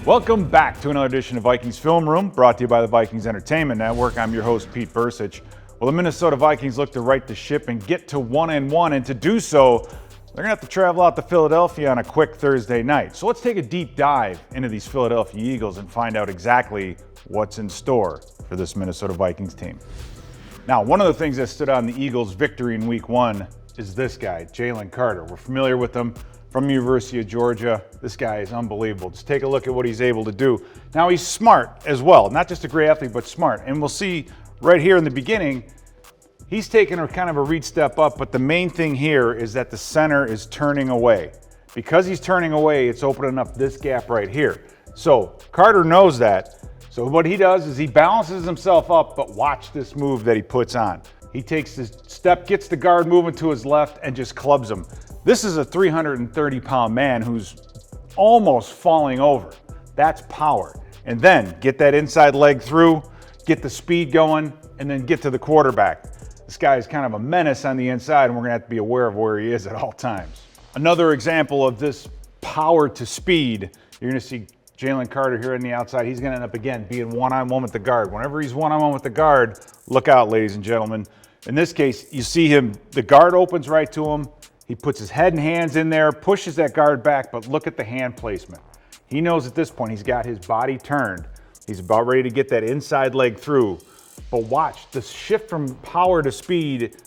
Welcome back to another edition of Vikings Film Room, brought to you by the Vikings Entertainment Network. I'm your host, Pete Bercich. Well, the Minnesota Vikings look to right the ship and get to 1-1, and to do so, they're going to have to travel out to Philadelphia on a quick Thursday night. So let's take a deep dive into these Philadelphia Eagles and find out exactly what's in store for this Minnesota Vikings team. Now, one of the things that stood out in the Eagles' victory in Week 1 is this guy, Jalen Carter. We're familiar with him from the University of Georgia. This guy is unbelievable. Just take a look at what he's able to do. Now, he's smart as well. Not just a great athlete, but smart. And we'll see right here in the beginning, he's taking a kind of a read step up, but the main thing here is that the center is turning away. Because he's turning away, it's opening up this gap right here. So Carter knows that. So what he does is he balances himself up, but watch this move that he puts on. He takes his step, gets the guard moving to his left, and just clubs him. This is a 330-pound man who's almost falling over. That's power. And then get that inside leg through, get the speed going, and then get to the quarterback. This guy is kind of a menace on the inside, and we're going to have to be aware of where he is at all times. Another example of this power to speed, you're going to see Jalen Carter here on the outside. He's going to end up, again, being one-on-one with the guard. Whenever he's one-on-one with the guard, look out, ladies and gentlemen. In this case, you see him, the guard opens right to him. He puts his head and hands in there, pushes that guard back, but look at the hand placement. He knows at this point he's got his body turned. He's about ready to get that inside leg through. But watch the shift from power to speed.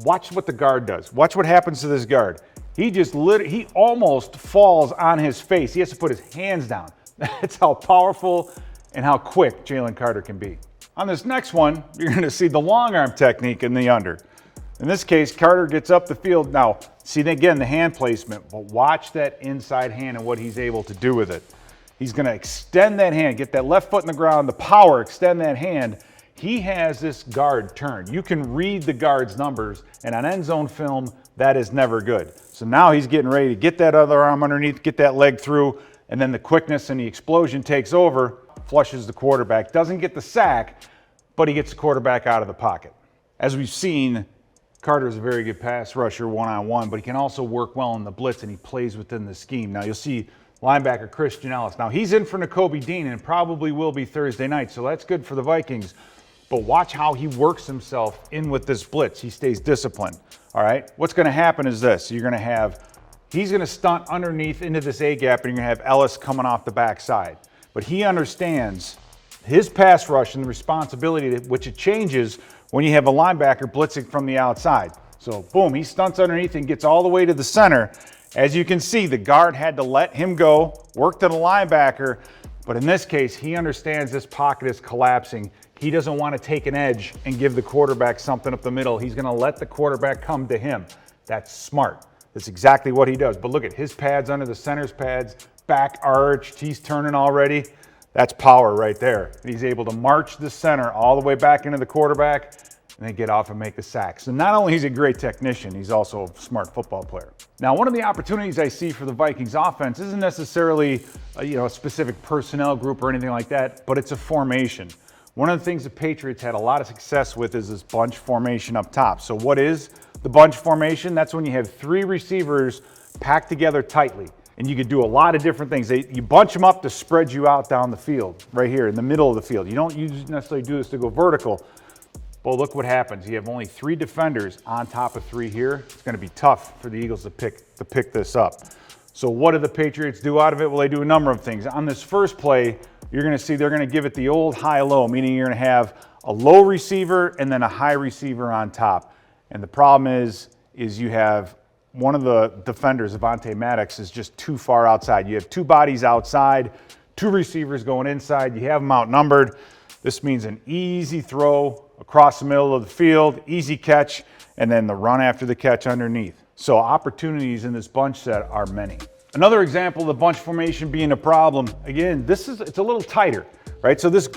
Watch what the guard does. Watch what happens to this guard. He almost falls on his face. He has to put his hands down. That's how powerful and how quick Jalen Carter can be. On this next one, you're going to see the long arm technique in the under. In this case, Carter gets up the field. Now, see again the hand placement, but watch that inside hand and what he's able to do with it. He's going to extend that hand, get that left foot in the ground, the power, extend that hand. He has this guard turned. You can read the guard's numbers, and on end zone film, that is never good. So now he's getting ready to get that other arm underneath, get that leg through, and then the quickness and the explosion takes over, flushes the quarterback. Doesn't get the sack, but he gets the quarterback out of the pocket. As we've seen, Carter is a very good pass rusher one-on-one, but he can also work well in the blitz, and he plays within the scheme. Now, you'll see linebacker Christian Ellis. Now, he's in for Nakobe Dean and probably will be Thursday night, so that's good for the Vikings. But watch how he works himself in with this blitz. He stays disciplined, all right? What's going to happen is this. He's going to stunt underneath into this A-gap, and you're going to have Ellis coming off the backside. But he understands his pass rush and the responsibility, which it changes when you have a linebacker blitzing from the outside. So, boom, he stunts underneath and gets all the way to the center. As you can see, the guard had to let him go, work to the linebacker, but in this case, he understands this pocket is collapsing. He doesn't want to take an edge and give the quarterback something up the middle. He's going to let the quarterback come to him. That's smart. That's exactly what he does. But look at his pads under the center's pads, back arched, he's turning already. That's power right there. He's able to march the center all the way back into the quarterback and then get off and make the sack. So not only is he a great technician, he's also a smart football player. Now, one of the opportunities I see for the Vikings offense isn't necessarily a specific personnel group or anything like that, but it's a formation. One of the things the Patriots had a lot of success with is this bunch formation up top. So what is the bunch formation? That's when you have three receivers packed together tightly. And you could do a lot of different things. You bunch them up to spread you out down the field, right here in the middle of the field. You don't necessarily do this to go vertical, but look what happens. You have only three defenders on top of three here. It's going to be tough for the Eagles to pick this up. So what do the Patriots do out of it? Well, they do a number of things. On this first play, you're going to see they're going to give it the old high-low, meaning you're going to have a low receiver and then a high receiver on top. And the problem is you have one of the defenders, Avonte Maddox, is just too far outside. You have two bodies outside, two receivers going inside. You have them outnumbered. This means an easy throw across the middle of the field, easy catch, and then the run after the catch underneath. So opportunities in this bunch set are many. Another example of the bunch formation being a problem, again, it's a little tighter, right? So this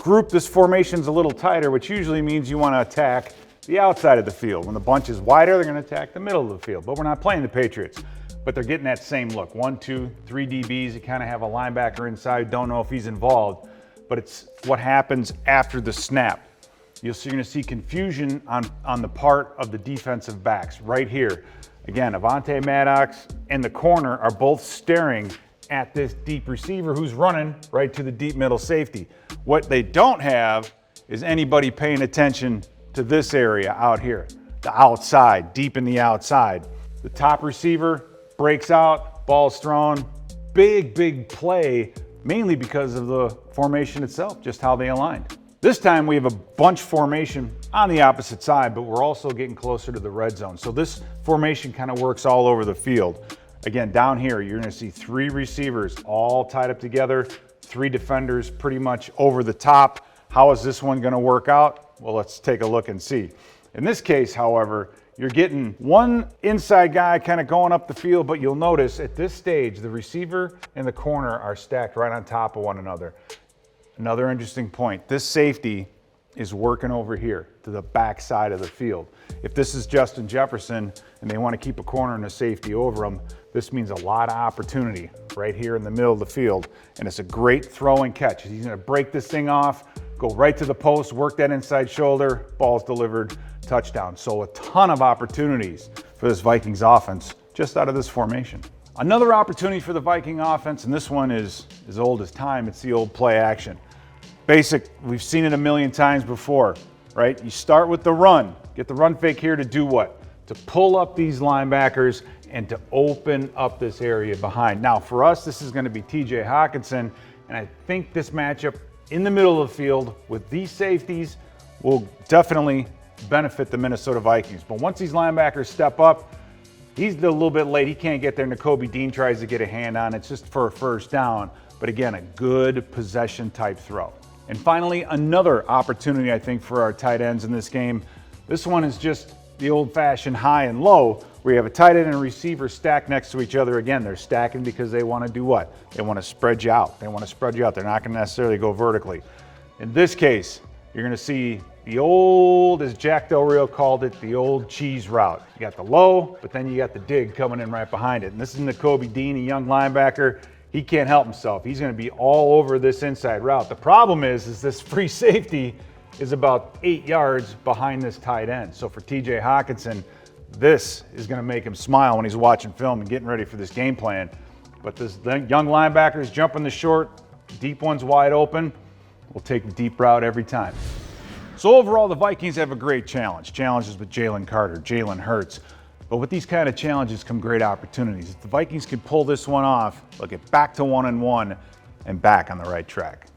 formation's a little tighter, which usually means you want to attack the outside of the field. When the bunch is wider, they're going to attack the middle of the field. But we're not playing the Patriots. But they're getting that same look. 1, 2, 3 DBs. You kind of have a linebacker inside. Don't know if he's involved. But it's what happens after the snap. You're going to see confusion on the part of the defensive backs right here. Again, Avonte Maddox and the corner are both staring at this deep receiver who's running right to the deep middle safety. What they don't have is anybody paying attention to this area out here, the outside, deep in the outside. The top receiver breaks out, ball's thrown. Big play, mainly because of the formation itself, just how they aligned. This time we have a bunch formation on the opposite side, but we're also getting closer to the red zone. So this formation kind of works all over the field. Again, down here, you're gonna see 3 receivers all tied up together, 3 defenders pretty much over the top. How is this one gonna work out? Well, let's take a look and see. In this case, however, you're getting one inside guy kind of going up the field, but you'll notice at this stage, the receiver and the corner are stacked right on top of one another. Another interesting point, this safety is working over here to the back side of the field. If this is Justin Jefferson and they want to keep a corner and a safety over him, this means a lot of opportunity right here in the middle of the field. And it's a great throw and catch. He's going to break this thing off, go right to the post, work that inside shoulder, ball's delivered, touchdown. So a ton of opportunities for this Vikings offense just out of this formation. Another opportunity for the Viking offense, and this one is as old as time, it's the old play action. Basic, we've seen it a million times before, right? You start with the run, get the run fake here to do what? To pull up these linebackers and to open up this area behind. Now for us, this is gonna be TJ Hockenson, and I think this matchup in the middle of the field with these safeties will definitely benefit the Minnesota Vikings. But once these linebackers step up, he's a little bit late. He can't get there. Nakobe Dean tries to get a hand on it. It's just for a first down. But again, a good possession type throw. And finally, another opportunity, I think, for our tight ends in this game. This one is just the old-fashioned high and low, where you have a tight end and a receiver stacked next to each other. Again, they're stacking because they want to do what? They want to spread you out. They want to spread you out. They're not going to necessarily go vertically. In this case, you're going to see the old, as Jack Del Rio called it, the old cheese route. You got the low, but then you got the dig coming in right behind it. And this is Nakobe Dean, a young linebacker. He can't help himself. He's going to be all over this inside route. The problem is this free safety is about 8 yards behind this tight end. So for TJ Hockenson, this is going to make him smile when he's watching film and getting ready for this game plan. But this young linebacker is jumping the short, deep one's wide open. We'll take the deep route every time. So overall, the Vikings have a great challenge. Challenges with Jalen Carter, Jalen Hurts. But with these kind of challenges come great opportunities. If the Vikings can pull this one off, they'll get back to 1-1 and back on the right track.